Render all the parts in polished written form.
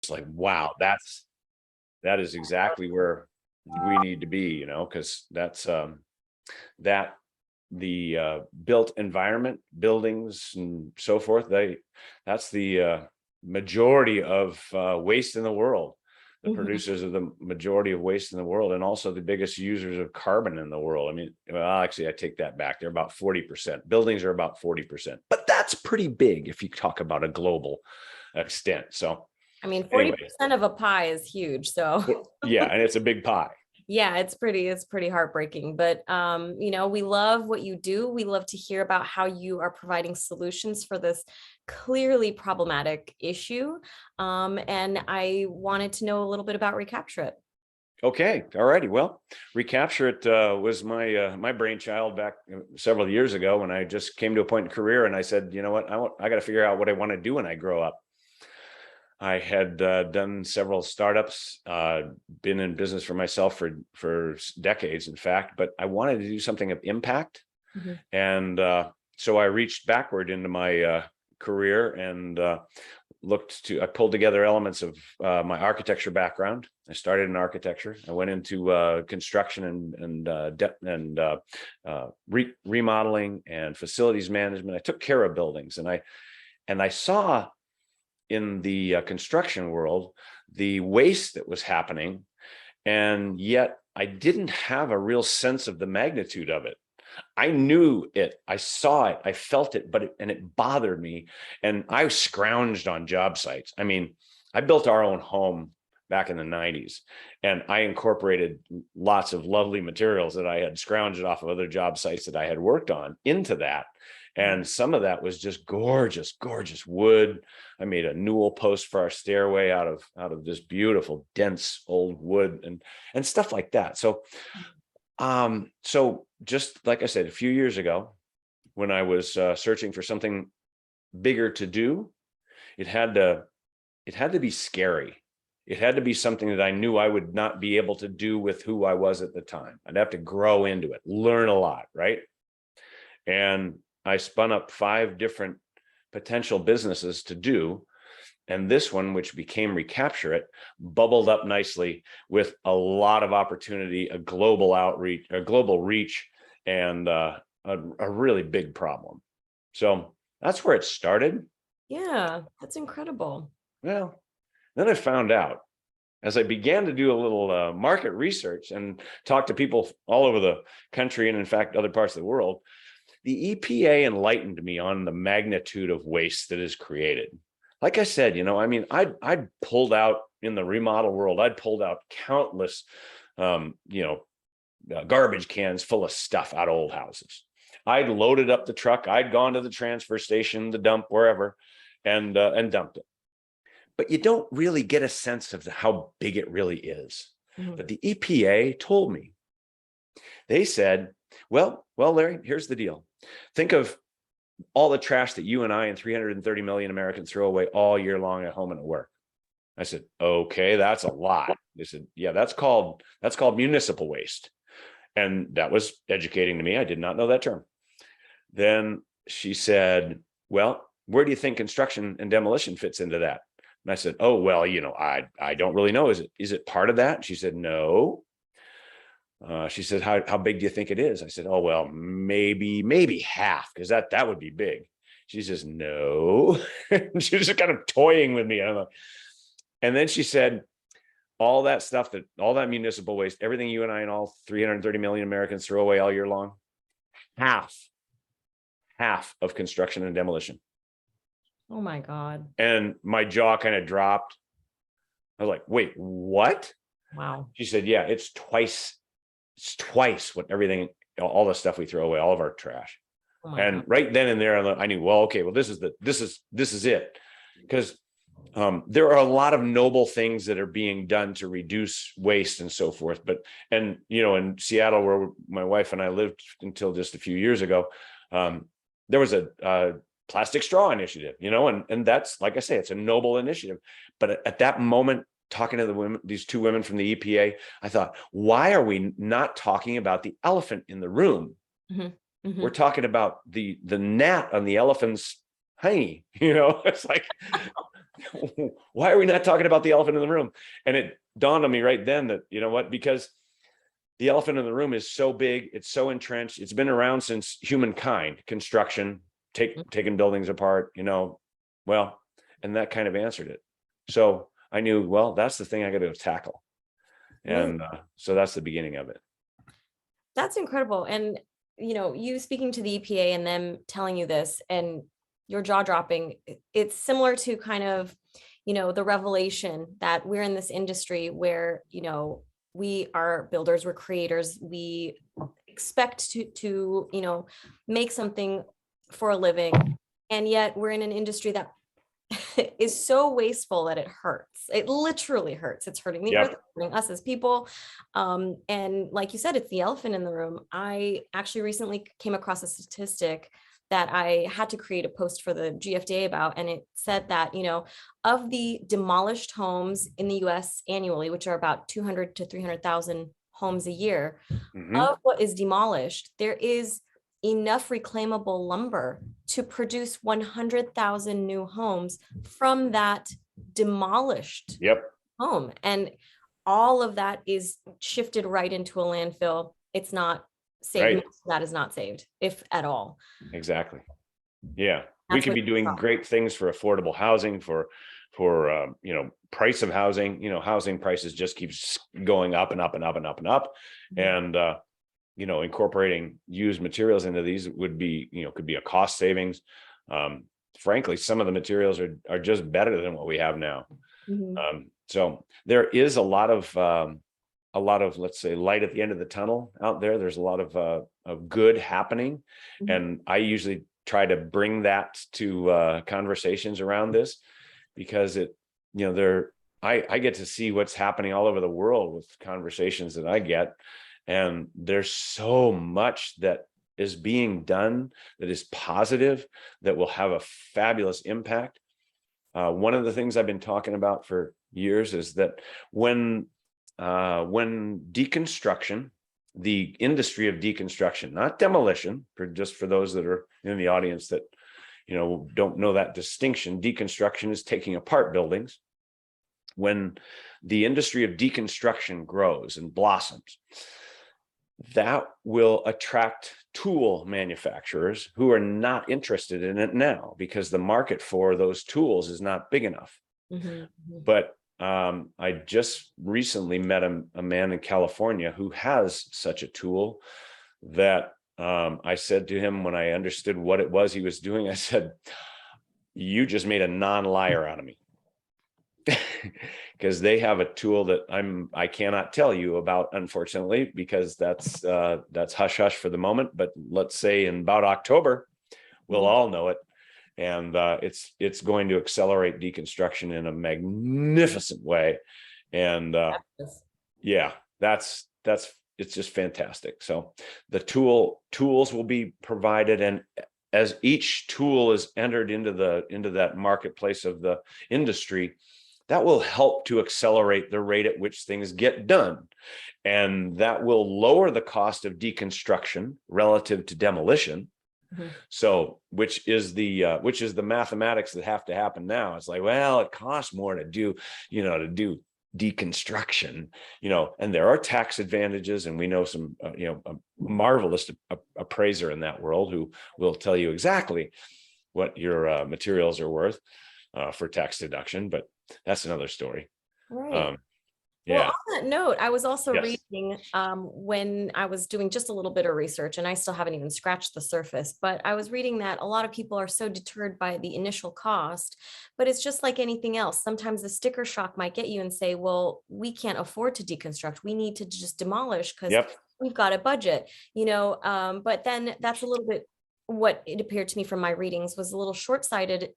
like, wow, that is exactly where we need to be, you know, because that's that the built environment, buildings and so forth, that's the majority of waste in the world. The producers of the majority of waste in the world, and also the biggest users of carbon in the world. I mean, well, actually, I take that back. They're about 40%. Buildings are about 40%, but that's pretty big if you talk about a global extent. So, I mean, anyway, 40% of a pie is huge. So yeah, and it's a big pie. yeah, it's pretty heartbreaking, but you know, we love what you do. We love to hear about how you are providing solutions for this clearly problematic issue. And I wanted to know a little bit about Recapturit. Okay, all righty. Well, Recapturit was my brainchild back several years ago when I just came to a point in career, and I said, you know what, I got to figure out what I want to do when I grow up. I had done several startups, been in business for myself for decades, in fact, but I wanted to do something of impact. And so I reached backward into my career and I pulled together elements of my architecture background. I started in architecture. I went into construction and remodeling and facilities management. I took care of buildings, and I saw in the construction world the waste that was happening, and yet I didn't have a real sense of the magnitude of it. I knew it, I saw it, I felt it, and it bothered me. And I scrounged on job sites. I mean, I built our own home back in the 90s, and I incorporated lots of lovely materials that I had scrounged off of other job sites that I had worked on into that. And some of that was just gorgeous, gorgeous wood. I made a newel post for our stairway out of this beautiful, dense old wood and stuff like that. So just like I said, a few years ago, when I was searching for something bigger to do, it had to be scary. It had to be something that I knew I would not be able to do with who I was at the time. I'd have to grow into it, learn a lot, right? And I spun up 5 different potential businesses to do. And this one, which became Recapturit, bubbled up nicely with a lot of opportunity, a global outreach, a global reach, and a really big problem. So that's where it started. Yeah, that's incredible. Well, then I found out, as I began to do a little market research and talk to people all over the country and, in fact, other parts of the world, the EPA enlightened me on the magnitude of waste that is created. Like I said, you know, I mean, I'd pulled out in the remodel world, I'd pulled out countless, garbage cans full of stuff out of old houses. I'd loaded up the truck. I'd gone to the transfer station, the dump, wherever, and dumped it. But you don't really get a sense of how big it really is. But the EPA told me. They said, well, Larry, here's the deal. Think of all the trash that you and I and 330 million Americans throw away all year long at home and at work. I said, okay, that's a lot. They said, yeah, that's called municipal waste. And that was educating to me. I did not know that term. Then she said, well, where do you think construction and demolition fits into that? And I said, oh, well, you know, I don't really know. Is it part of that? And she said, no. She said, how big do you think it is? I said, oh, well, maybe half, because that would be big. She says, no. She was just kind of toying with me. And then she said, all that stuff, all that municipal waste, everything you and I and all 330 million Americans throw away all year long, half of construction and demolition. Oh my God. And my jaw kind of dropped. I was like, wait, what? Wow. She said, yeah, it's twice what all the stuff we throw away, all of our trash. Oh and God. Right then and there, I knew, well, okay, well, this is it. Because there are a lot of noble things that are being done to reduce waste and so forth. And in Seattle, where my wife and I lived until just a few years ago, there was a plastic straw initiative, and that's, like I say, it's a noble initiative. But at that moment, talking to these 2 women from the EPA, I thought, why are we not talking about the elephant in the room? We're talking about the gnat on the elephant's hiney. It's like, Why are we not talking about the elephant in the room? And it dawned on me right then that, you know what, because the elephant in the room is so big, it's so entrenched, it's been around since humankind, construction, taking buildings apart, well, and that kind of answered it. So I knew, well, that's the thing I got to tackle. And so that's the beginning of it. That's incredible. And, you speaking to the EPA and them telling you this and your jaw dropping, it's similar to kind of, the revelation that we're in this industry where, we are builders, we're creators, we expect to make something for a living. And yet we're in an industry that is so wasteful that it hurts. It literally hurts. It's hurting the earth, it's hurting us as people. And like you said, it's the elephant in the room. I actually recently came across a statistic that I had to create a post for the GFDA about, and it said that, of the demolished homes in the US annually, which are about 200 to 300,000 homes a year, of what is demolished, there is enough reclaimable lumber to produce 100,000 new homes from that demolished home. And all of that is shifted right into a landfill. It's not saved. That is not saved, if at all. Exactly. Yeah. We could be doing great things for affordable housing, for price of housing. Housing prices just keeps going up and up and up and up and up. And incorporating used materials into these would be, could be a cost savings. Frankly, some of the materials are just better than what we have now. So there is a lot of, let's say, light at the end of the tunnel out there. There's a lot of good happening. And I usually try to bring that to conversations around this, because I get to see what's happening all over the world with conversations that I get. And there's so much that is being done that is positive, that will have a fabulous impact. One of the things I've been talking about for years is that when deconstruction, the industry of deconstruction, not demolition, for those that are in the audience that don't know that distinction, deconstruction is taking apart buildings. When the industry of deconstruction grows and blossoms, that will attract tool manufacturers who are not interested in it now, because the market for those tools is not big enough. But I just recently met a man in California who has such a tool that I said to him, when I understood what it was he was doing, I said, "You just made a non-liar out of me." Because they have a tool that I cannot tell you about, unfortunately, because that's hush hush for the moment. But let's say in about October, we'll all know it, and it's going to accelerate deconstruction in a magnificent way. And it's just fantastic. So the tools will be provided, and as each tool is entered into that marketplace of the industry, that will help to accelerate the rate at which things get done. And that will lower the cost of deconstruction relative to demolition. So, which is the mathematics that have to happen now. It's like, well, it costs more to do deconstruction, and there are tax advantages. And we know some, a marvelous appraiser in that world who will tell you exactly what your materials are worth for tax deduction. But that's another story. Right. Well, on that note, I was also reading when I was doing just a little bit of research, and I still haven't even scratched the surface, but I was reading that a lot of people are so deterred by the initial cost, but it's just like anything else. Sometimes the sticker shock might get you and say, well, we can't afford to deconstruct. We need to just demolish because we've got a budget, but then that's a little bit what it appeared to me from my readings was a little short-sighted,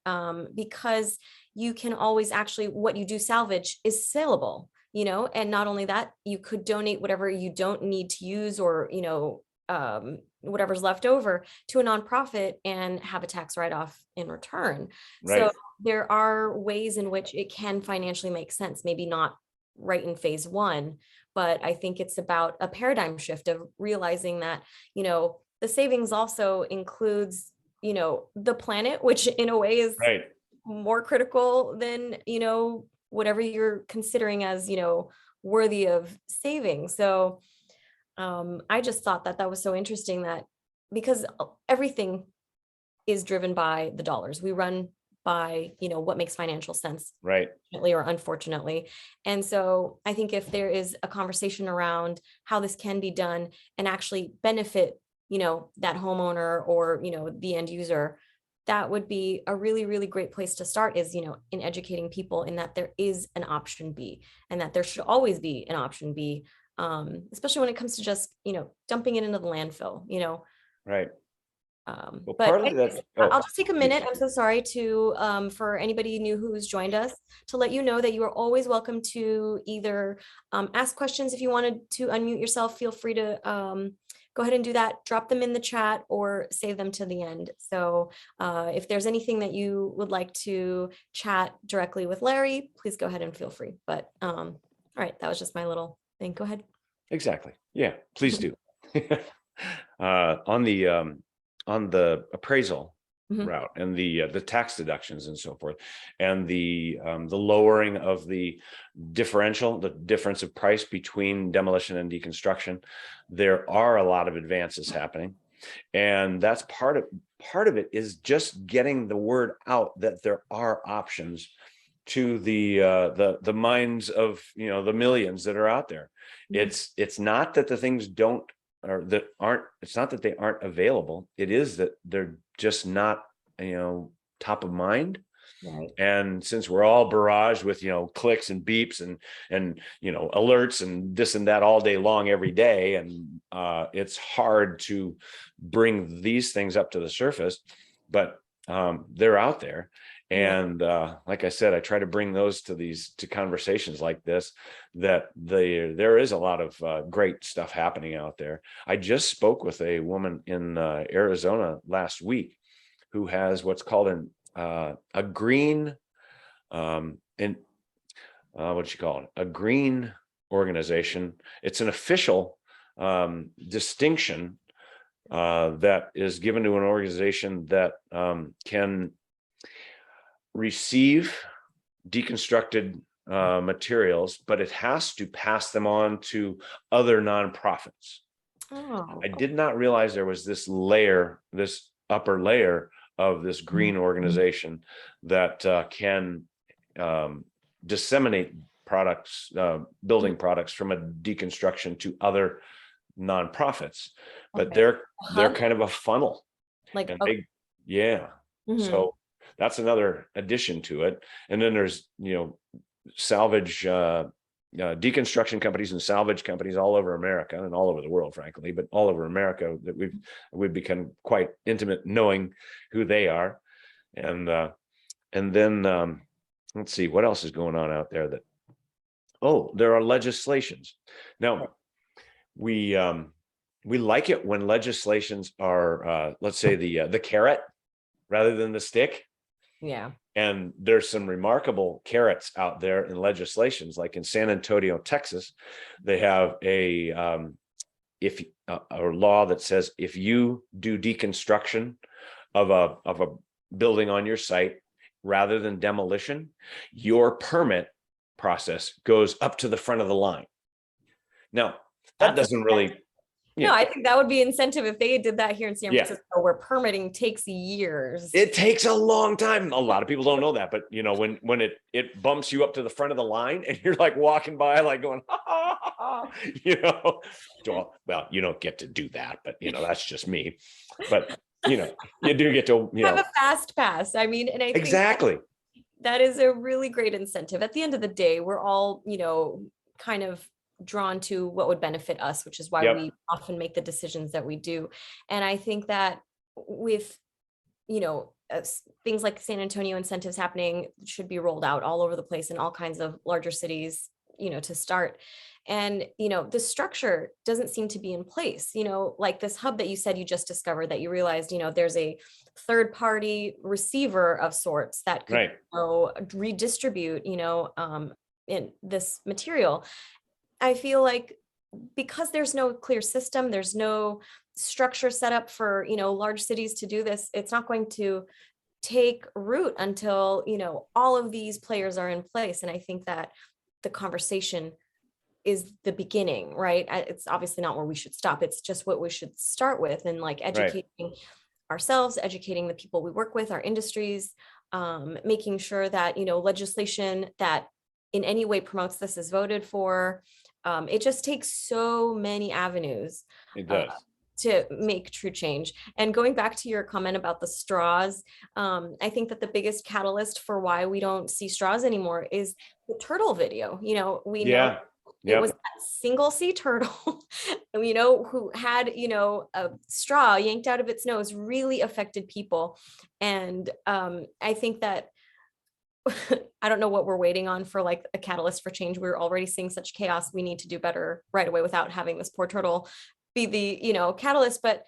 because you can always actually, what you do salvage is saleable, and not only that, you could donate whatever you don't need to use or, whatever's left over to a nonprofit and have a tax write-off in return. So there are ways in which it can financially make sense, maybe not right in phase one, but I think it's about a paradigm shift of realizing that, the savings also includes, the planet, which in a way is more critical than, whatever you're considering as, worthy of saving. So I just thought that that was so interesting, that because everything is driven by the dollars. We run by, what makes financial sense, Right. fortunately or unfortunately. And so I think if there is a conversation around how this can be done and actually benefit, that homeowner or, the end user, that would be a really, really great place to start, is, in educating people in that there is an option B, and that there should always be an option B, especially when it comes to just, dumping it into the landfill, Right. Well, But part of anyways, that. I'll Oh, just take a minute. I'm so sorry to, for anybody new who's joined us, to let you know that you are always welcome to either ask questions. If you wanted to unmute yourself, feel free to go ahead and do that. Drop them in the chat or save them to the end. So if there's anything that you would like to chat directly with Larry, please go ahead and feel free. But all right, that was just my little thing. Go ahead. exactly. Yeah, please do. On the appraisal Mhm. route and the tax deductions and so forth, and the lowering of the differential, the difference of price between demolition and deconstruction, there are a lot of advances happening, and that's part of it is just getting the word out that there are options to the minds of the millions that are out there. Mhm. It's not that the things don't, or that aren't, it's not that they aren't available. It is that they're just not top of mind. Right. And since we're all barraged with clicks and beeps and alerts and this and that all day long every day, and it's hard to bring these things up to the surface, but they're out there. Yeah. And like I said, I try to bring those to conversations like this, that there is a lot of great stuff happening out there. I just spoke with a woman in Arizona last week who has what's called a green and what you call it, a green organization. It's an official distinction that is given to an organization that can receive deconstructed materials, but it has to pass them on to other nonprofits. Oh. I did not realize there was this layer, this upper layer of this green organization that can disseminate products, building products from a deconstruction to other nonprofits. But Okay. they're Hub? kind of a funnel, Like, and okay. yeah. Mhm. So that's another addition to it. And then there's salvage deconstruction companies and salvage companies all over America and all over the world, frankly, but all over America, that we've become quite intimate knowing who they are. And then let's see what else is going on out there. There are legislations. Now we like it when legislations are let's say the carrot rather than the stick. Yeah. And there's some remarkable carrots out there in legislations, like in San Antonio, Texas. They have a law that says if you do deconstruction of a building on your site rather than demolition, your permit process goes up to the front of the line. Now, that That's doesn't really, No, I think that would be incentive if they did that here in San yeah, Francisco, where permitting takes years. it takes a long time. A lot of people don't know that, but when it bumps you up to the front of the line and you're like walking by, like going, ha, ha, ha, well, you don't get to do that, but that's just me. But you do get to, Have a fast pass. I mean, and I think exactly. that is a really great incentive. At the end of the day, we're all, kind of drawn to what would benefit us, which is why Yep. we often make the decisions that we do. And I think that with, things like San Antonio incentives happening should be rolled out all over the place in all kinds of larger cities, to start. And, the structure doesn't seem to be in place, like this hub that you said you just discovered, that you realized, there's a third party receiver of sorts that could Right. redistribute, in this material. I feel like because there's no clear system, there's no structure set up for, large cities to do this, it's not going to take root until, all of these players are in place. And I think that the conversation is the beginning, right? It's obviously not where we should stop. It's just what we should start with, and like Right. educating ourselves, educating the people we work with, our industries, making sure that, legislation that in any way promotes this is voted for. It just takes so many avenues It uh, does. to make true change. And going back to your comment about the straws, I think that the biggest catalyst for why we don't see straws anymore is the turtle video. We know Yeah. it was Yep. that single sea turtle, who had, a straw yanked out of its nose, really affected people. And I think that I don't know what we're waiting on for like a catalyst for change. We're already seeing such chaos. We need to do better right away without having this poor turtle be the, catalyst. But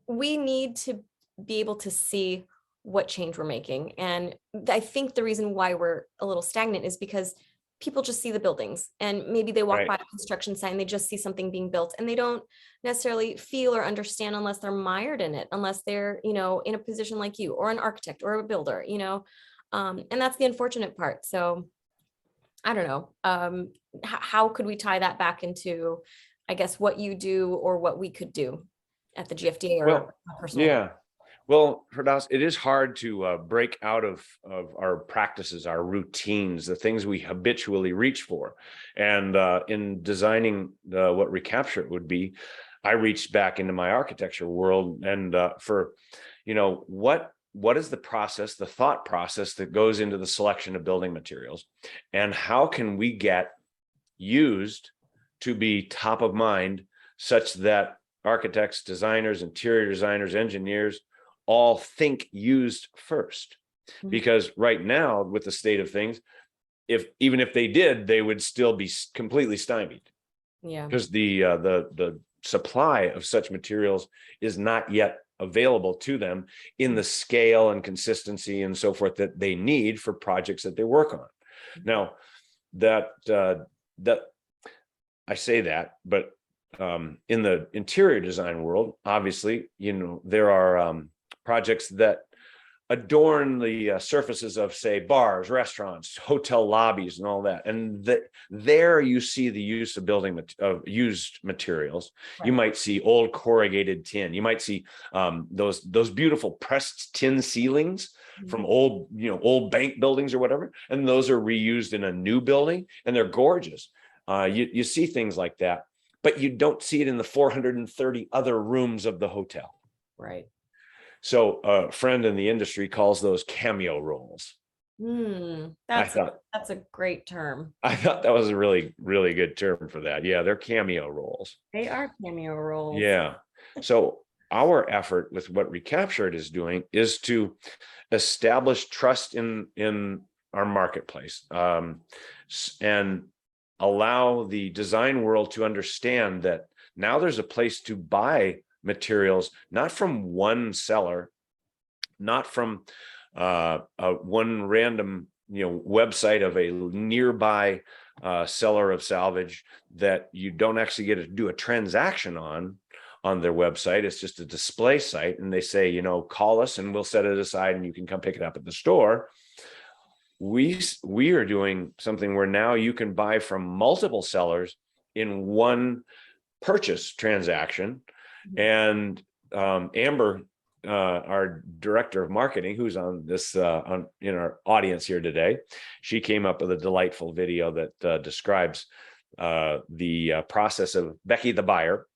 we need to be able to see what change we're making. And I think the reason why we're a little stagnant is because people just see the buildings, and maybe they walk Right. by a construction site and they just see something being built, and they don't necessarily feel or understand unless they're mired in it, unless they're, in a position like you or an architect or a builder, and that's the unfortunate part. So I don't know. How could we tie that back into, I guess, what you do or what we could do at the GFDA or Well, a personal level? yeah. Well, Firdaus, it is hard to break out of our practices, our routines, the things we habitually reach for. And in designing what Recapturit would be, I reached back into my architecture world and for, what is the process, the thought process that goes into the selection of building materials, and how can we get used to be top of mind such that architects, designers, interior designers, engineers all think used first. Mhm. Because right now, with the state of things, even if they did, they would still be completely stymied Yeah. because the supply of such materials is not yet available to them in the scale and consistency and so forth that they need for projects that they work on. Now, that I say that, but in the interior design world, obviously, there are projects that adorn the surfaces of, say, bars, restaurants, hotel lobbies, and all that. And there you see the use of of used materials. You Right. might see old corrugated tin. You might see those beautiful pressed tin ceilings from Mhm. old bank buildings or whatever, and those are reused in a new building, and they're gorgeous. You see things like that, but you don't see it in the 430 other rooms of the hotel. Right. So a friend in the industry calls those cameo rolls. I That's a thought that's a great term. I thought that was a really, really good term for that. Yeah, they're cameo rolls. They are cameo roles. Yeah. So our effort with what Recapturit is doing is to establish trust in our marketplace, and allow the design world to understand that now there's a place to buy materials, not from one seller, not from one random website of a nearby seller of salvage that you don't actually get to do a transaction on their website. It's just a display site, and they say, call us and we'll set it aside and you can come pick it up at the store. We are doing something where now you can buy from multiple sellers in one purchase transaction. And Amber, our director of marketing, who's on this in our audience here today, she came up with a delightful video that describes the process of Becky the buyer,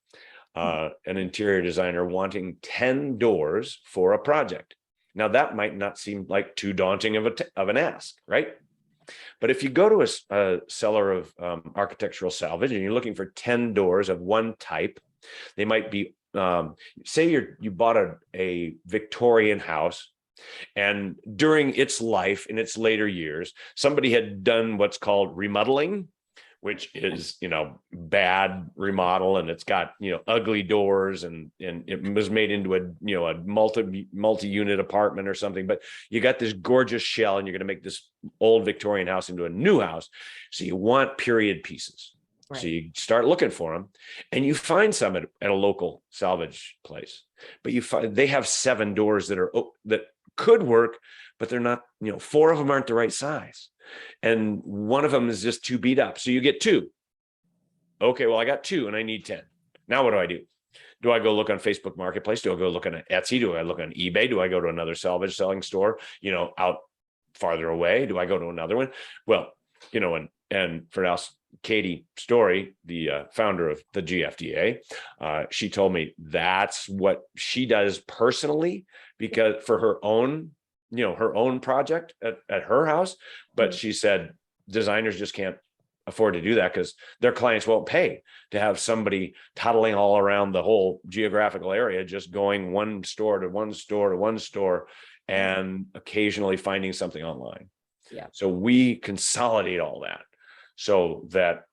an interior designer, wanting 10 doors for a project. Now that might not seem like too daunting of an ask, right? But if you go to a seller of architectural salvage and you're looking for 10 doors of one type, they might be, say you bought a Victorian house, and during its life, in its later years, somebody had done what's called remodeling, which is, bad remodel, and it's got, ugly doors, and it was made into a multi-unit apartment or something. But you got this gorgeous shell, and you're going to make this old Victorian house into a new house. So you want period pieces. Right. So you start looking for them, and you find some at a local salvage place, but you find they have 7 doors that could work, but they're not, 4 of them aren't the right size. And one of them is just too beat up. So you get 2. Okay, well, I got 2 and I need 10. Now what do I do? Do I go look on Facebook Marketplace? Do I go look on Etsy? Do I look on eBay? Do I go to another salvage selling store, out farther away? Do I go to another one? Well, and for us, Katie Story, the founder of the GFDA, she told me that's what she does personally, because for her own, her own project at her house. But she said designers just can't afford to do that because their clients won't pay to have somebody toddling all around the whole geographical area, just going one store to one store to one store and occasionally finding something online. Yeah. So we consolidate all that so that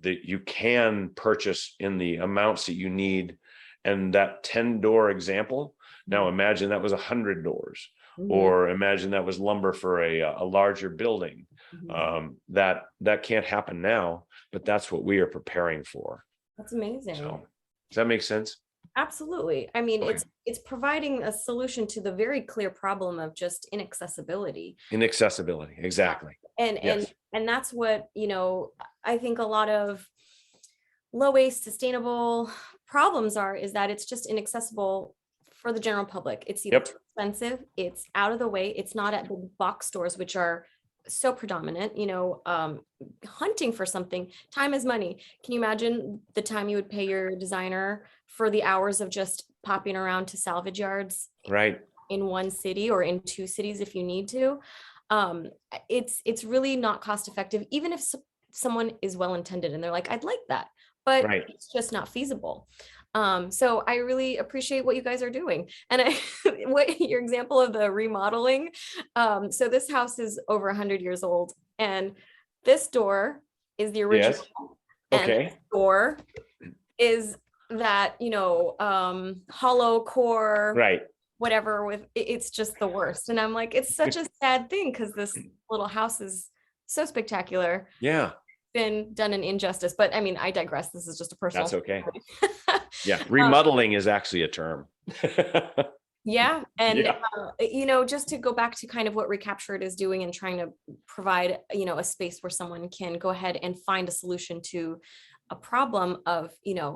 you can purchase in the amounts that you need. And that 10-door example, now imagine that was 100 doors, or imagine that was lumber for a larger building. That can't happen now, but that's what we are preparing for. That's amazing. So, does that make sense? Absolutely. I mean, Okay. it's providing a solution to the very clear problem of just inaccessibility. Inaccessibility, exactly. And that's what, I think a lot of low waste sustainable problems is that it's just inaccessible for the general public. It's either too expensive, it's out of the way, it's not at the box stores, which are so predominant. Hunting for something, time is money. Can you imagine the time you would pay your designer for the hours of just popping around to salvage yards Right. in one city or in 2 cities if you need to? It's really not cost effective, even if someone is well intended and they're like, I'd like that, but it's just not feasible. So I really appreciate what you guys are doing. And what your example of the remodeling. So this house is over 100 years old, and this door is the original. Yes. And Okay. this door is that, hollow core, Right. whatever, it's just the worst. And I'm like, it's such a sad thing because this little house is so spectacular. Yeah. Been done an injustice, but I mean, I digress. This is just a personal. That's okay. Yeah. Remodeling is actually a term. Yeah. And, just to go back to kind of what Recapturit is doing and trying to provide, a space where someone can go ahead and find a solution to a problem of,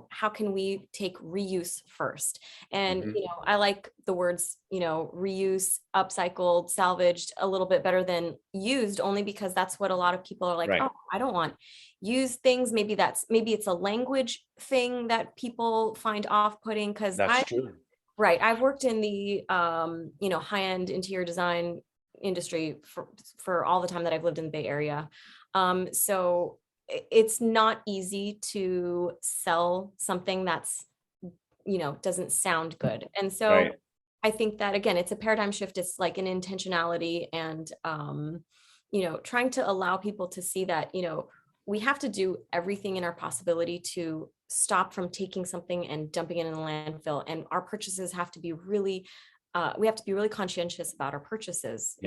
how can we take reuse first? And, I like the words, reuse, upcycled, salvaged a little bit better than used, only because that's what a lot of people are like, oh, I don't want used things. Maybe it's a language thing that people find off-putting, because That's true. Right. I've worked in the, high-end interior design industry for all the time that I've lived in the Bay Area. So it's not easy to sell something that's, doesn't sound good. And so I think that, again, it's a paradigm shift. It's like an intentionality and, trying to allow people to see that, we have to do everything in our possibility to stop from taking something and dumping it in the landfill. And our purchases have to be really, we have to be really conscientious about our purchases,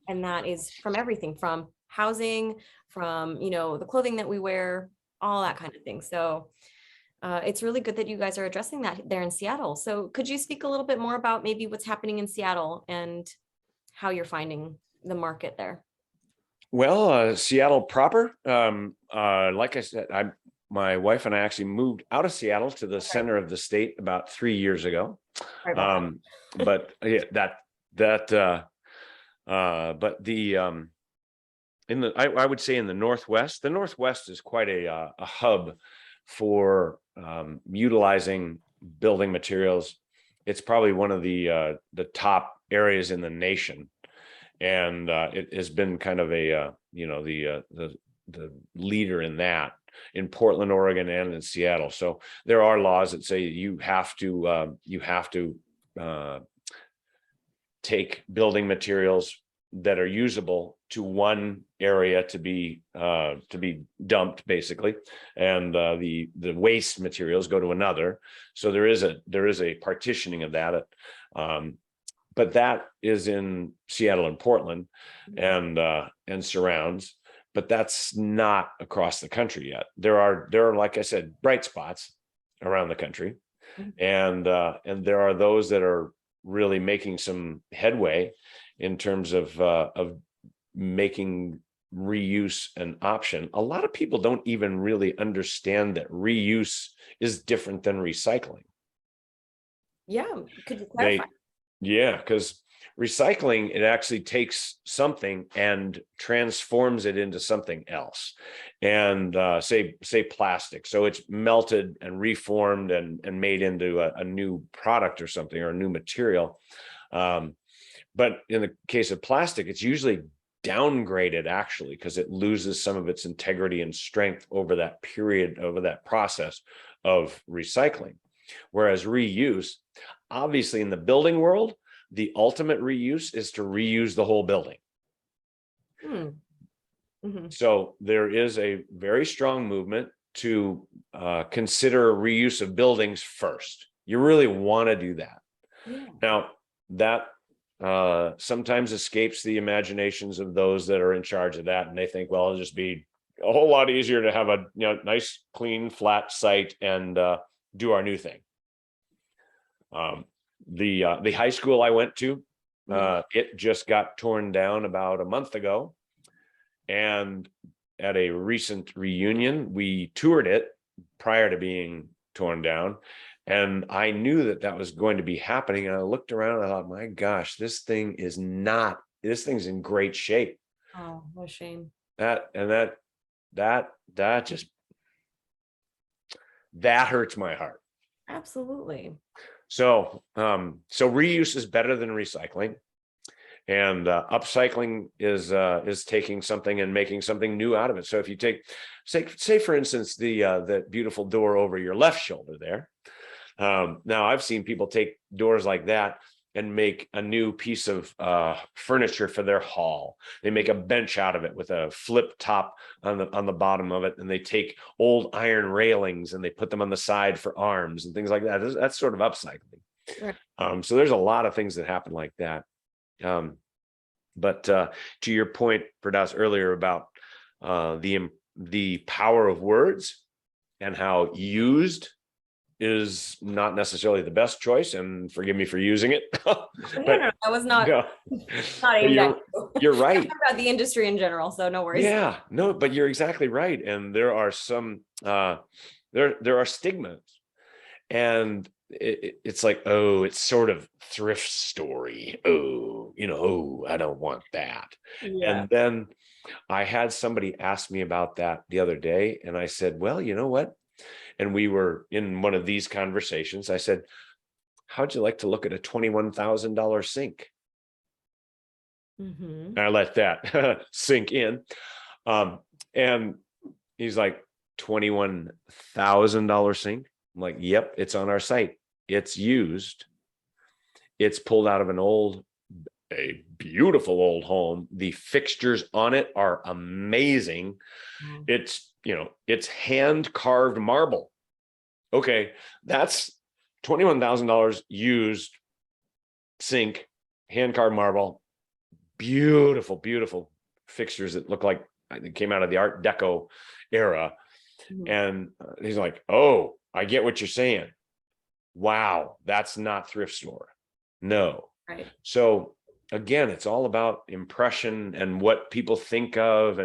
and that is from everything from housing, from, the clothing that we wear, all that kind of thing. So it's really good that you guys are addressing that there in Seattle. So could you speak a little bit more about maybe what's happening in Seattle and how you're finding the market there? Well, Seattle proper, like I said, my wife and I actually moved out of Seattle to the center of the state about 3 years ago. But yeah, but I would say in the Northwest is quite a hub for utilizing building materials. It's probably one of the top areas in the nation. And it has been kind of a the leader in that in Portland, Oregon, and in Seattle. So there are laws that say you have to take building materials that are usable to one area to be dumped, basically, and the waste materials go to another. So there is a partitioning of that. But that is in Seattle and Portland and surrounds, but that's not across the country yet. There are, like I said, bright spots around the country, and there are those that are really making some headway in terms of making reuse an option. A lot of people don't even really understand that reuse is different than recycling. Yeah. Could you They, clarify? yeah, because recycling, it actually takes something and transforms it into something else. And say plastic. So it's melted and reformed and made into a new product or something, or a new material. But in the case of plastic, it's usually downgraded actually, because it loses some of its integrity and strength over that period, over that process of recycling. Whereas reuse, obviously in the building world, the ultimate reuse is to reuse the whole building. So there is a very strong movement to consider reuse of buildings first. You really want to do that. Yeah. Now, that sometimes escapes the imaginations of those that are in charge of that, and they think, well, it'll just be a whole lot easier to have a nice, clean, flat site and do our new thing. The high school I went to, it just got torn down about a month ago, and at a recent reunion, we toured it prior to being torn down. And I knew that that was going to be happening. And I looked around and I thought, my gosh, this thing's in great shape. Oh, what a shame. That hurts my heart. Absolutely. So reuse is better than recycling. And upcycling is taking something and making something new out of it. So if you take, say for instance, the beautiful door over your left shoulder there. Now I've seen people take doors like that and make a new piece of furniture for their hall. They make a bench out of it with a flip top on the bottom of it, and they take old iron railings and they put them on the side for arms and things like that. That's sort of upcycling. Right. So there's a lot of things that happen like that. But to your point, Pradas, earlier about the power of words and how used is not necessarily the best choice, and forgive me for using it. No, that was not aimed at you. You're right. About the industry in general, so no worries. Yeah, no, but you're exactly right. And there are some there are stigmas, and it's like, oh, it's sort of thrift story. Oh, I don't want that. Yeah. And then I had somebody ask me about that the other day, and I said, well, you know what? And we were in one of these conversations. I said, how'd you like to look at a $21,000 sink? I let that sink in. And he's like, $21,000 sink? I'm like, yep, it's on our site. It's used. It's pulled out of a beautiful old home. The fixtures on it are amazing. It's hand carved marble. Okay, that's $21,000 used sink, hand carved marble, beautiful, beautiful fixtures that look like they came out of the Art Deco era. And he's like, oh, I get what you're saying. Wow, that's not thrift store. No. Right. So again, it's all about impression and what people think of.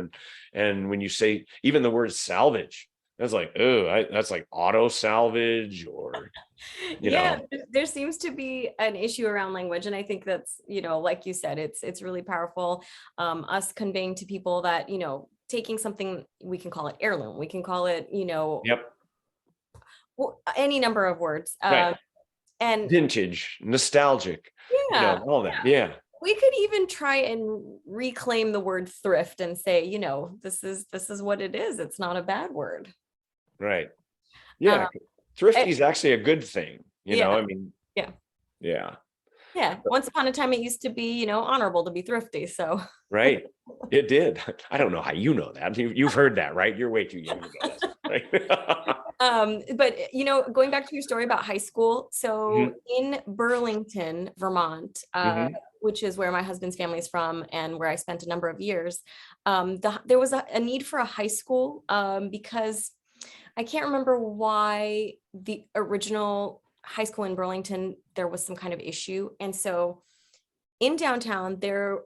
And when you say even the word salvage, that's like, oh, that's like auto salvage, or yeah, there seems to be an issue around language, and I think that's, like you said, it's really powerful. Us conveying to people that, taking something, we can call it heirloom, we can call it, yep, any number of words, right. And vintage, nostalgic, yeah, all that. Yeah. We could even try and reclaim the word thrift and say, this is what it is. It's not a bad word. Right. Yeah. Thrifty is actually a good thing. I mean, yeah. Yeah. Yeah. Once upon a time, it used to be, honorable to be thrifty. So. Right. It did. I don't know how you know that. You've heard that, right? You're way too young to know that. Right? But going back to your story about high school. So in Burlington, Vermont, which is where my husband's family is from and where I spent a number of years, there was a need for a high school because I can't remember why the original high school in Burlington, there was some kind of issue. And so in downtown, there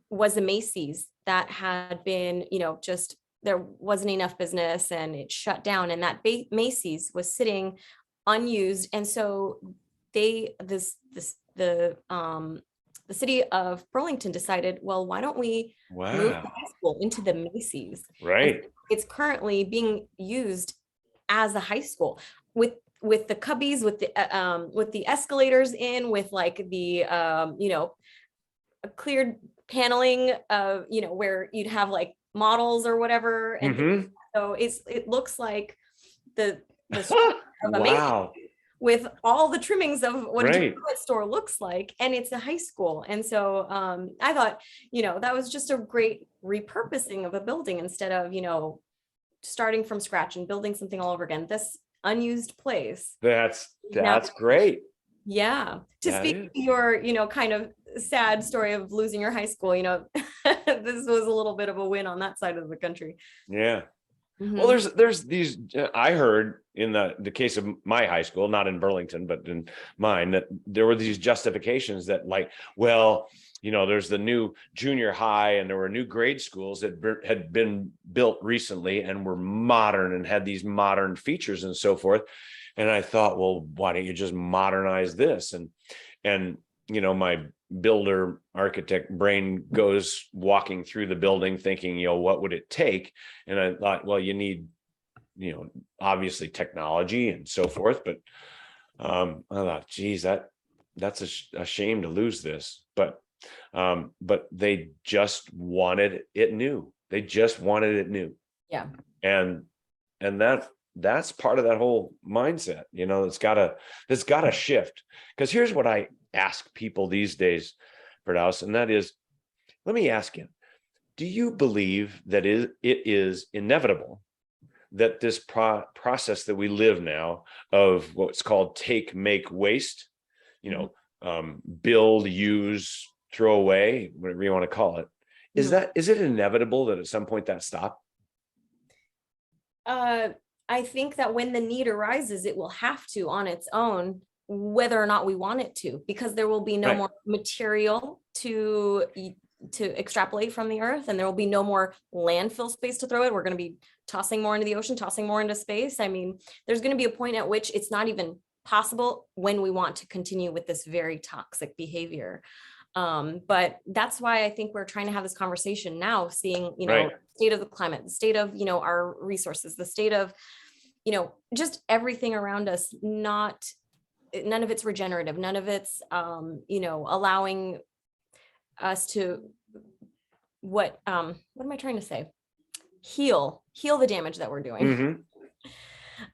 was a Macy's that had been, just there wasn't enough business and it shut down. And that Macy's was sitting unused. And so the city of Burlington decided, well, why don't we move the Wow. high school into the Macy's? And Right. it's currently being used as a high school with the cubbies, with the escalators in, with like the cleared paneling, where you'd have like models or whatever, and Hmm. so it looks like the street of a Macy's Wow. with all the trimmings of what a Right. department store looks like, and it's a high school. And so I thought, that was just a great repurposing of a building instead of, starting from scratch and building something all over again. This unused place now, That's great. yeah. To That speak is. to your, kind of sad story of losing your high school, this was a little bit of a win on that side of the country. Yeah. Well, Mhm. there's these. I heard in the case of my high school, not in Burlington, but in mine, that there were these justifications that, like, well, there's the new junior high, and there were new grade schools that had been built recently and were modern and had these modern features and so forth. And I thought, well, why don't you just modernize this? And my builder architect brain goes walking through the building thinking, what would it take? And I thought, well, you need, obviously technology and so forth. But I thought, geez, that's a shame to lose this. But they just wanted it new. They just wanted it new. Yeah. And that's part of that whole mindset, that's gotta shift. Because here's what I ask people these days, Firdaus, and that is, let me ask you, do you believe that it is inevitable that this process that we live now of what's called take, make, waste, build, use, throw away, whatever you want to call it, is it inevitable that at some point that stop? I think that when the need arises, it will have to on its own, whether or not we want it to, because there will be no Right. more material to extrapolate from the earth, and there will be no more landfill space to throw it. We're going to be tossing more into the ocean, tossing more into space. I mean, there's going to be a point at which it's not even possible when we want to continue with this very toxic behavior. But that's why I think we're trying to have this conversation now, seeing, Right. state of the climate, the state of, our resources, the state of, just everything around us. None of it's regenerative. None of it's, allowing us to what am I trying to say? Heal the damage that we're doing. Mm-hmm.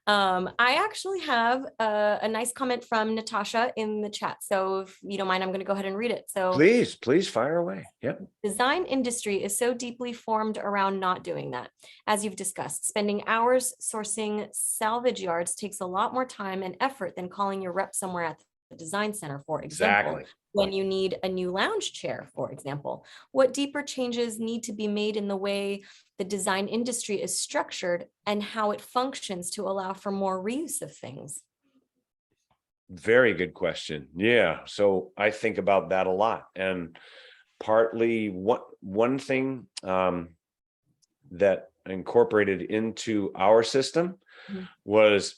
I actually have a nice comment from Natasha in the chat. So if you don't mind, I'm going to go ahead and read it. So Please fire away. Yep. design industry is so deeply formed around not doing that. As you've discussed, spending hours sourcing salvage yards takes a lot more time and effort than calling your rep somewhere at the design center, for example. Exactly. When you need a new lounge chair, for example. What deeper changes need to be made in the way the design industry is structured and how it functions to allow for more reuse of things? Very good question. Yeah. So I think about that a lot. And partly one thing that incorporated into our system Mhm. was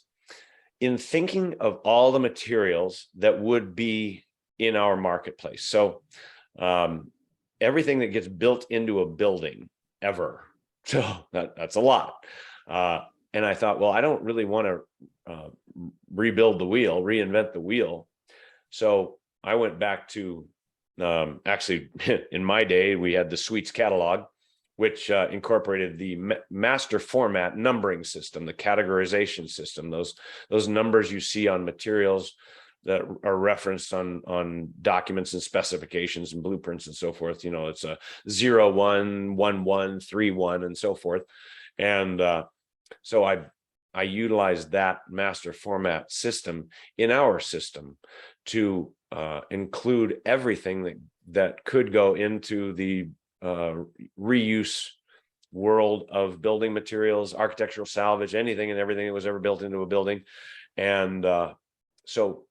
in thinking of all the materials that would be in our marketplace. So everything that gets built into a building ever. So that's a lot. And I thought, well, I don't really want to rebuild the wheel, reinvent the wheel. So I went back to actually in my day, we had the Suites catalog, which incorporated the master format numbering system, the categorization system, those numbers you see on materials that are referenced on documents and specifications and blueprints and so forth. It's a 0, 1, 1, 1, 3, 1, and so forth. And so I utilized that master format system in our system to include everything that could go into the reuse world of building materials, architectural salvage, anything and everything that was ever built into a building. And So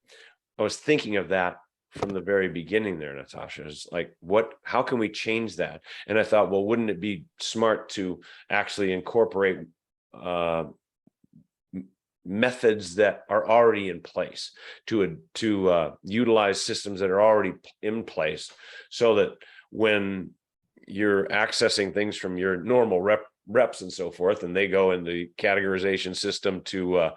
I was thinking of that from the very beginning there, Natasha, is like, how can we change that? And I thought, well, wouldn't it be smart to actually incorporate methods that are already in place, to utilize systems that are already in place, so that when you're accessing things from your normal reps and so forth, and they go in the categorization system to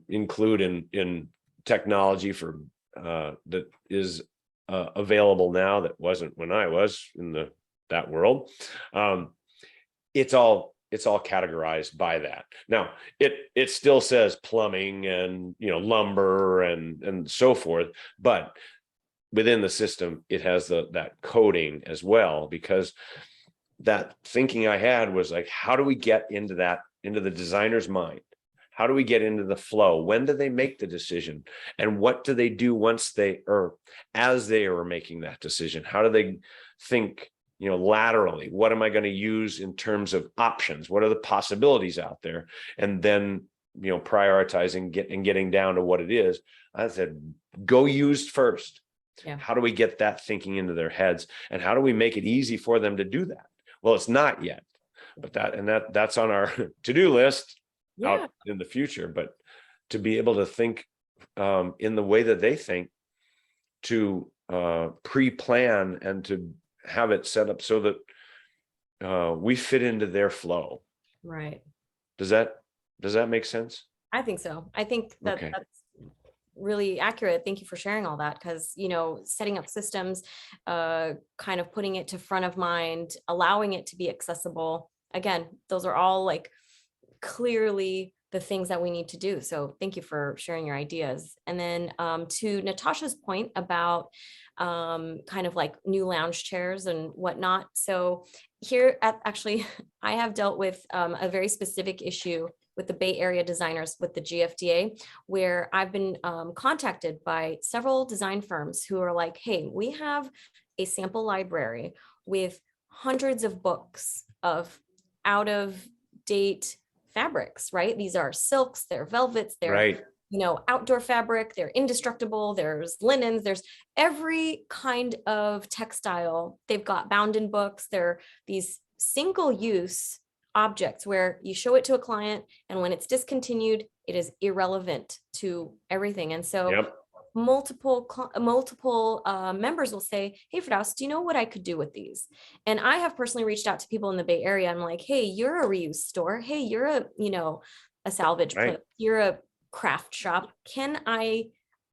include in technology for that is available now, that wasn't when I was in that world. It's all categorized by that. Now it still says plumbing and lumber and so forth, but within the system it has that coding as well, because that thinking I had was like, how do we get into the designer's mind? How do we get into the flow? When do they make the decision? And what do they do as they are making that decision? How do they think, laterally? What am I going to use in terms of options? What are the possibilities out there? And then, prioritizing getting down to what it is. I said, go used first. Yeah. How do we get that thinking into their heads? And how do we make it easy for them to do that? Well, it's not yet, but that's on our to-do list. Yeah. Out in the future, but to be able to think in the way that they think, to pre-plan and to have it set up so that we fit into their flow. Right. Does that make sense? I think so. I think that Okay. that's really accurate. Thank you for sharing all that, because setting up systems, kind of putting it to front of mind, allowing it to be accessible. Again, those are all like clearly the things that we need to do. So thank you for sharing your ideas. And then to Natasha's point about kind of like new lounge chairs and whatnot. So here actually, I have dealt with a very specific issue with the Bay Area designers with the GFDA, where I've been contacted by several design firms who are like, hey, we have a sample library with hundreds of books of out of date fabrics, right? These are silks, they're velvets, they're Right. Outdoor fabric, they're indestructible, there's linens, there's every kind of textile. They've got bound in books. They're these single use objects where you show it to a client, and when it's discontinued, it is irrelevant to everything. And so Yep. multiple members will say, hey, Firdaus, do you know what I could do with these? And I have personally reached out to people in the Bay Area. I'm like, hey, you're a reuse store. Hey, you're a salvage Right. place. You're a craft shop. Can I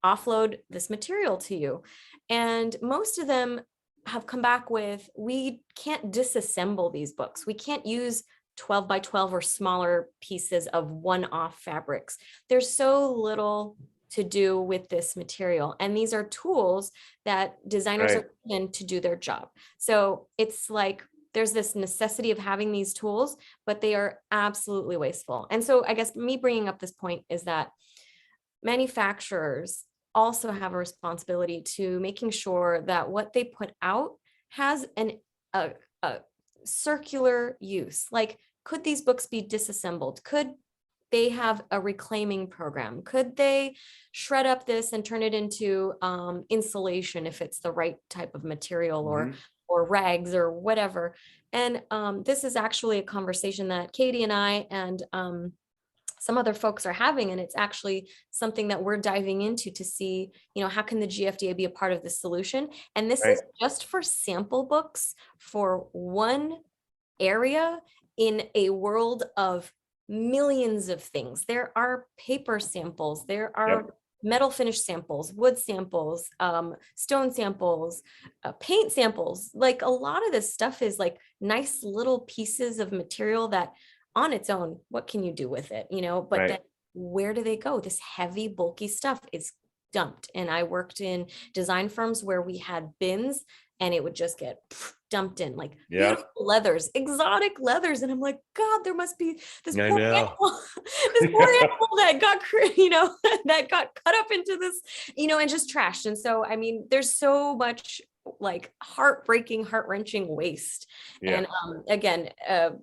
offload this material to you? And most of them have come back with, we can't disassemble these books. We can't use 12 by 12 or smaller pieces of one-off fabrics. There's so little to do with this material. And these are tools that designers Right. are in to do their job. So it's like, there's this necessity of having these tools, but they are absolutely wasteful. And so I guess me bringing up this point is that manufacturers also have a responsibility to making sure that what they put out has a circular use. Like, could these books be disassembled? Could they have a reclaiming program? Could they shred up this and turn it into insulation if it's the right type of material, or rags or whatever? And this is actually a conversation that Katie and I and some other folks are having, and it's actually something that we're diving into to see, how can the GFDA be a part of this solution? And this Right. is just for sample books for one area in a world of millions of things. There are paper samples, there are Yep. metal finish samples, wood samples, stone samples, paint samples. Like, a lot of this stuff is like nice little pieces of material that on its own, what can you do with it? But Right. then where do they go? This heavy, bulky stuff is dumped. And I worked in design firms where we had bins, and it would just get dumped in, like Yeah. beautiful leathers, exotic leathers. And I'm like, God, there must be this I poor know. animal, this poor animal that got, that got cut up into this, and just trashed. And so, I mean, there's so much like heartbreaking, heart-wrenching waste. Yeah. And again,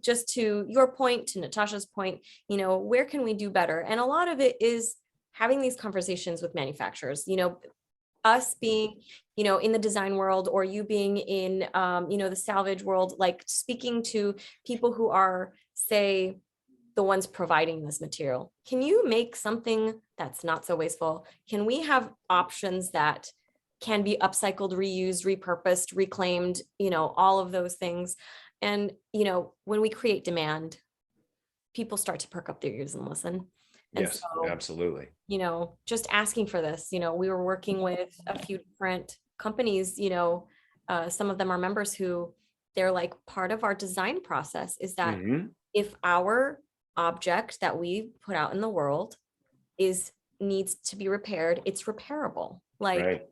just to your point, to Natasha's point, where can we do better? And a lot of it is having these conversations with manufacturers, us being, in the design world, or you being in, the salvage world, like speaking to people who are, say, the ones providing this material. Can you make something that's not so wasteful? Can we have options that can be upcycled, reused, repurposed, reclaimed, all of those things? And, when we create demand, people start to perk up their ears and listen. And Yes, so, absolutely. just asking for this, we were working with a few different companies, some of them are members who they're like, part of our design process is that Mhm. if our object that we put out in the world needs to be repaired, it's repairable. Like, Right.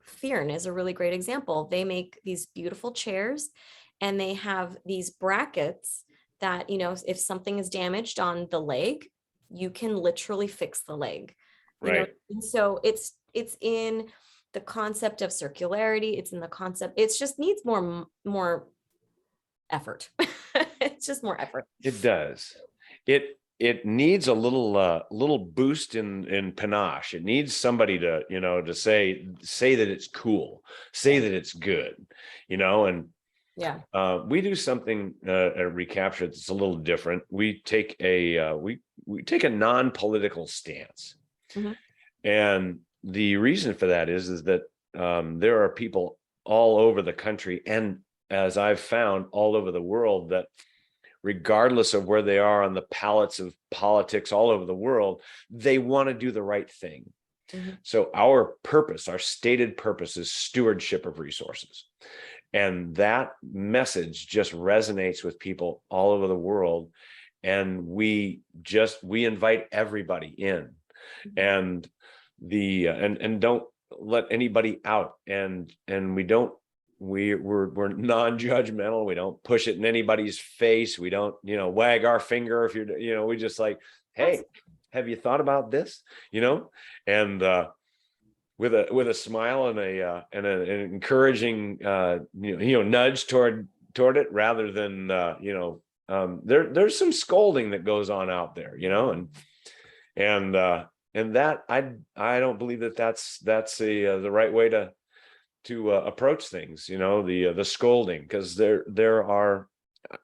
Fearn is a really great example. They make these beautiful chairs, and they have these brackets that, if something is damaged on the leg, you can literally fix the leg. Right. And so it's in the concept of circularity. It's in the concept, it just needs more effort. It's just more effort. It does. It needs a little boost in panache. It needs somebody to, to say that it's cool, say that it's good, and Yeah. we do something at Recapturit that's a little different. We take a we take a non-political stance. Mhm. And the reason for that is that there are people all over the country, and as I've found, all over the world, that regardless of where they are on the palettes of politics all over the world, they want to do the right thing. Mhm. So our purpose, our stated purpose, is stewardship of resources. And that message just resonates with people all over the world. And we invite everybody in, and and don't let anybody out. And we're non-judgmental. We don't push it in anybody's face. We don't, wag our finger if you're, we just like, hey, have you thought about this? And with a smile and an encouraging nudge toward it, rather than there's some scolding that goes on out there, and that I don't believe that's the right way to approach things, the scolding, because there are,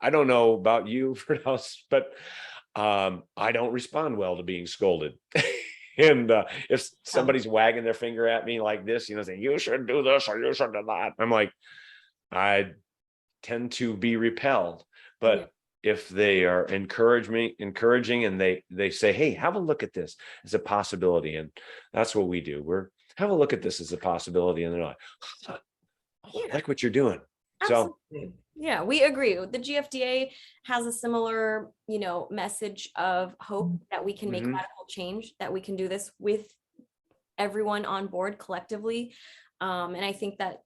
I don't know about you, but I don't respond well to being scolded. And if somebody's wagging their finger at me like this, saying you should do this or you should do that, I'm like, I tend to be repelled. But if they are encouraging, and they say, hey, have a look at this as a possibility, and that's what we do. Have a look at this as a possibility, and they're like, oh, I like what you're doing. Absolutely. So Yeah, we agree. The GFDA has a similar, message of hope that we can make radical change, that we can do this with everyone on board collectively. And I think that,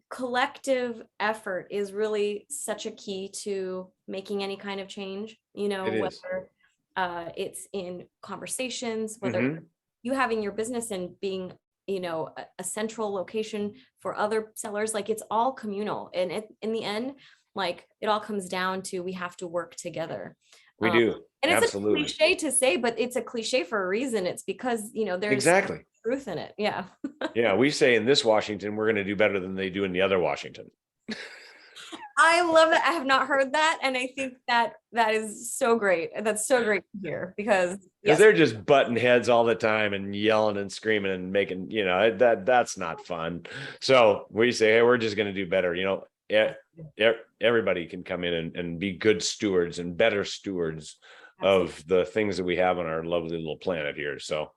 collective effort is really such a key to making any kind of change, it is. whether it's in conversations, whether you having your business and being, a central location for other sellers, like it's all communal. And in the end, like it all comes down to, we have to work together. We do. And it's Absolutely. a cliche to say, but it's a cliche for a reason. It's because, there's exactly truth in it. Yeah. Yeah, we say in this Washington, we're going to do better than they do in the other Washington. I love that. I have not heard that. And I think that is so great. That's so great to hear, because they're just butting heads all the time and yelling and screaming and making, that's not fun. So we say, hey, we're just going to do better. Everybody can come in and be good stewards and better stewards of the things that we have on our lovely little planet here. So,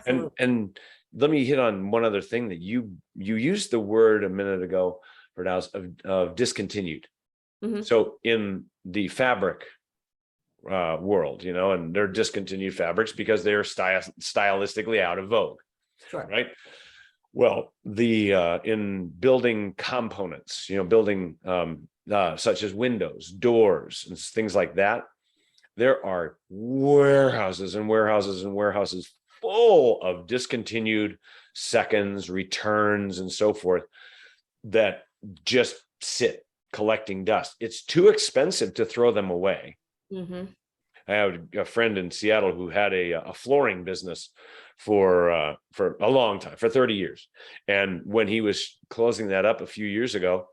and let me hit on one other thing that you used the word a minute ago, of discontinued. So in the fabric world, and they're discontinued fabrics because they're stylistically out of vogue. Sure. Right. Well, in building components, building such as windows, doors, and things like that, there are warehouses and warehouses and warehouses full of discontinued seconds, returns, and so forth, that just sit collecting dust. It's too expensive to throw them away. I have a friend in Seattle who had a flooring business for a long time, for 30 years. And when he was closing that up a few years ago,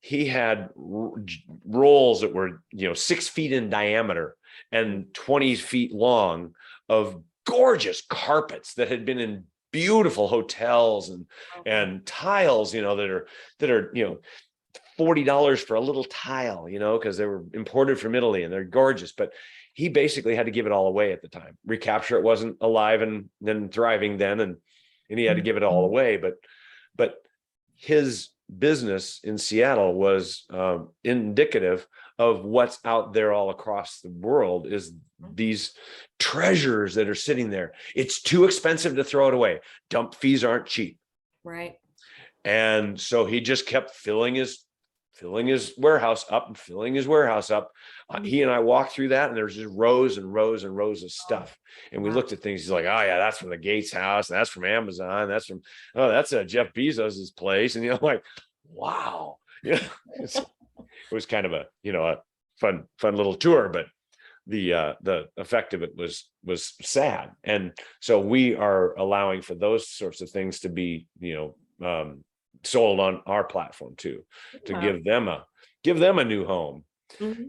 he had rolls that were, 6 feet in diameter and 20 feet long of gorgeous carpets that had been in beautiful hotels and tiles, that are $40 for a little tile, because they were imported from Italy and they're gorgeous. But he basically had to give it all away at the time. Recapturit wasn't alive and then thriving then, and he had to give it all away. But his business in Seattle was indicative of what's out there all across the world, is these treasures that are sitting there. It's too expensive to throw it away. Dump fees aren't cheap. Right. And so he just kept filling his warehouse up and filling his warehouse up. He and I walked through that, and there's just rows and rows and rows of stuff. And we looked at things. He's like, "Oh yeah, that's from the Gates house. And that's from Amazon. That's from, oh, that's Jeff Bezos's place." And like, wow, it was kind of a a fun little tour, but the effect of it was sad. And so we are allowing for those sorts of things to be sold on our platform too, to give them a new home. Mm-hmm.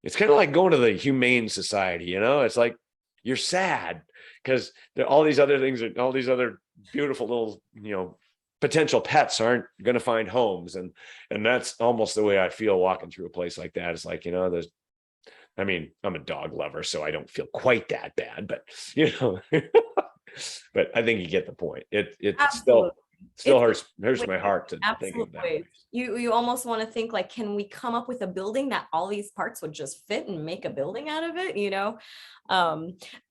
It's kind of like going to the Humane Society, it's like you're sad because all these other things, all these other beautiful little potential pets aren't going to find homes, and that's almost the way I feel walking through a place like that. It's like, there's, I mean, I'm a dog lover, so I don't feel quite that bad, but but I think you get the point. It still hurts my heart to think of that. You almost want to think like, can we come up with a building that all these parts would just fit and make a building out of it?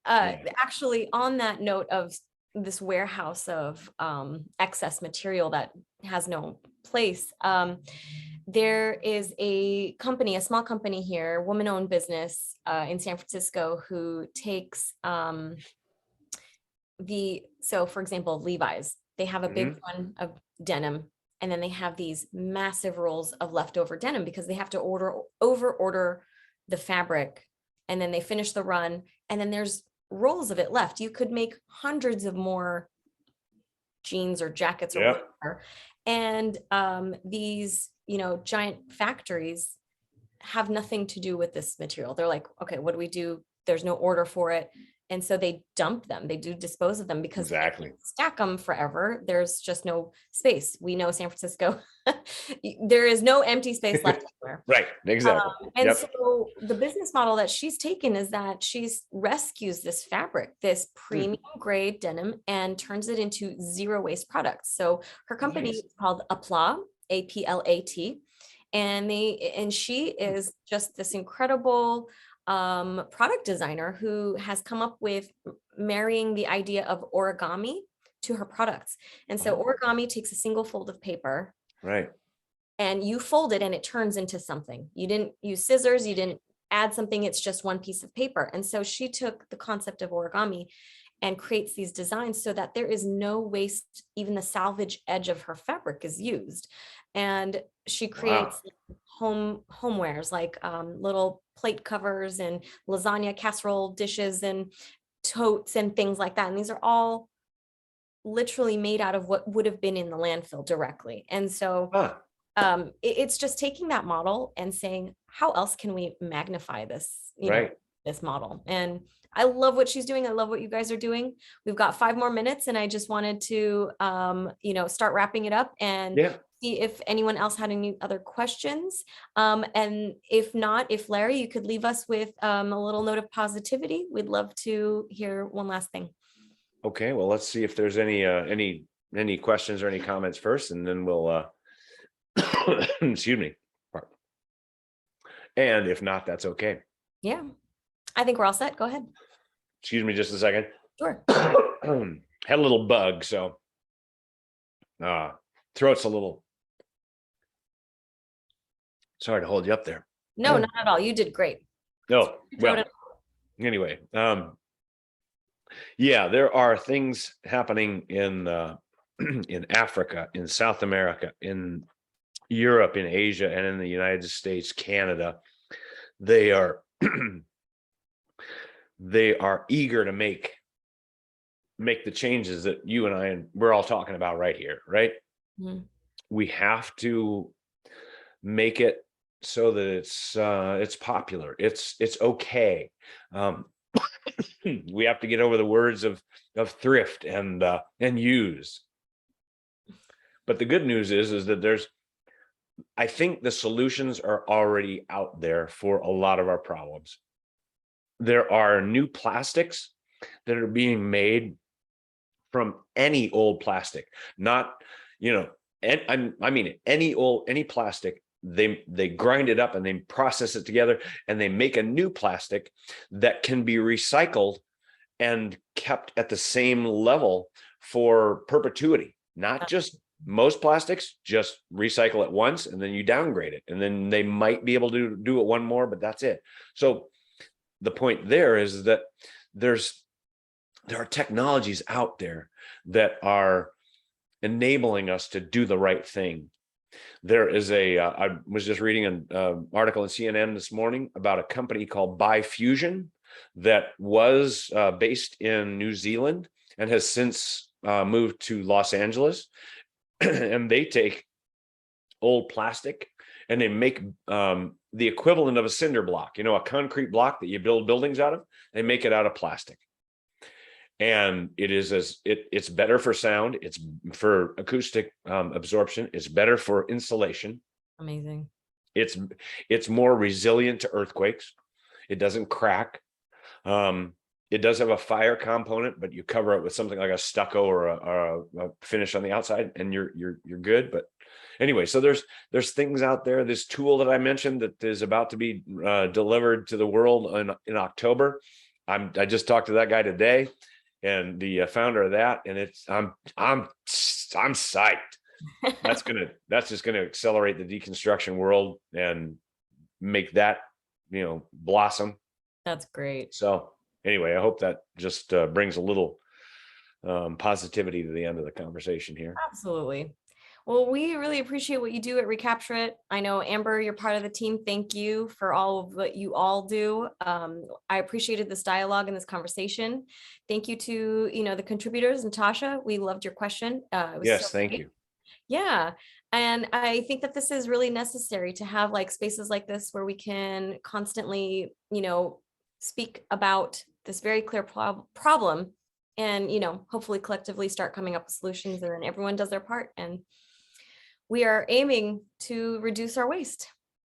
Actually, on that note of this warehouse of excess material that has no place, there is a small company here, woman-owned business in San Francisco, who takes so for example, Levi's, they have a big one of denim, and then they have these massive rolls of leftover denim because they have to over order the fabric, and then they finish the run, and then there's rolls of it left. You could make hundreds of more jeans or jackets or whatever. And these, giant factories have nothing to do with this material. They're like, okay, what do we do? There's no order for it. And so they dump them. They do dispose of them because they can't stack them forever. There's just no space. We know San Francisco, there is no empty space left anywhere. Right, exactly. So the business model that she's taken is that she's rescues this fabric, this premium grade denim, and turns it into zero waste products. So her company is called Aplat, APLAT, and she is just this incredible product designer who has come up with marrying the idea of origami to her products. And so origami takes a single fold of paper, right, and you fold it and it turns into something. You didn't use scissors, you didn't add something, it's just one piece of paper. And so she took the concept of origami and creates these designs so that there is no waste. Even the salvage edge of her fabric is used. And she creates homewares like little plate covers and lasagna casserole dishes and totes and things like that. And these are all literally made out of what would have been in the landfill directly. And so it's just taking that model and saying, how else can we magnify this, this model? And I love what she's doing. I love what you guys are doing. We've got 5 more minutes, and I just wanted to, start wrapping it up and see if anyone else had any other questions. And if not, if Larry, you could leave us with a little note of positivity, we'd love to hear one last thing. Okay, well, let's see if there's any questions or any comments first, and then we'll, excuse me. And if not, that's okay. Yeah, I think we're all set. Go ahead. Excuse me just a second. Sure. Had a little bug, so throat's a little. Sorry to hold you up there. No, not at all. You did great. No, well, anyway, there are things happening in in Africa, in South America, in Europe, in Asia, and in the United States, Canada. They are they are eager to make the changes that you and I and we're all talking about right here, right? Mhm. We have to make it so that it's popular. It's okay. Um, we have to get over the words of thrift and use. But the good news is that I think the solutions are already out there for a lot of our problems. There are new plastics that are being made from any old plastic, not, and I mean any plastic. They grind it up and they process it together and they make a new plastic that can be recycled and kept at the same level for perpetuity. Not just most plastics, just recycle it once and then you downgrade it, and then they might be able to do it one more, but that's it. So the point there is that there are technologies out there that are enabling us to do the right thing. There is I was just reading an article in CNN this morning about a company called Bifusion that was based in New Zealand and has since moved to Los Angeles. And they take old plastic and they make the equivalent of a cinder block, a concrete block that you build buildings out of. They make it out of plastic. And it's better for sound, it's for acoustic absorption, it's better for insulation. Amazing. It's more resilient to earthquakes. It doesn't crack. It does have a fire component, but you cover it with something like a stucco or a finish on the outside, and you're good. But anyway, so there's things out there. This tool that I mentioned that is about to be delivered to the world in October. I just talked to that guy today, and the founder of that, and I'm psyched. That's just gonna accelerate the deconstruction world and make that blossom. That's great. So anyway, I hope that just brings a little positivity to the end of the conversation here. Absolutely. Well, we really appreciate what you do at Recapturit. I know, Amber, you're part of the team. Thank you for all of what you all do. I appreciated this dialogue and this conversation. Thank you to, the contributors. Natasha, we loved your question. It was Yes, so thank great. you. Yeah. And I think that this is really necessary to have like spaces like this where we can constantly, speak about this very clear problem and, hopefully collectively start coming up with solutions, and then everyone does their part. And we are aiming to reduce our waste.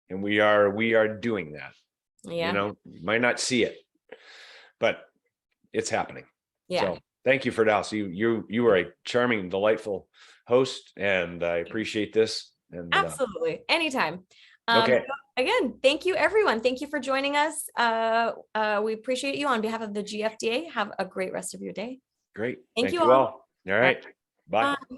And we are doing that. Yeah. You might not see it, but it's happening. Yeah. So thank you for Dallas. You are a charming, delightful host, and I appreciate this. And Absolutely. Anytime. okay. Again, thank you, everyone. Thank you for joining us. We appreciate you on behalf of the GFDA. Have a great rest of your day. Great. Thank Thank you you all. all. All right. Bye. Bye.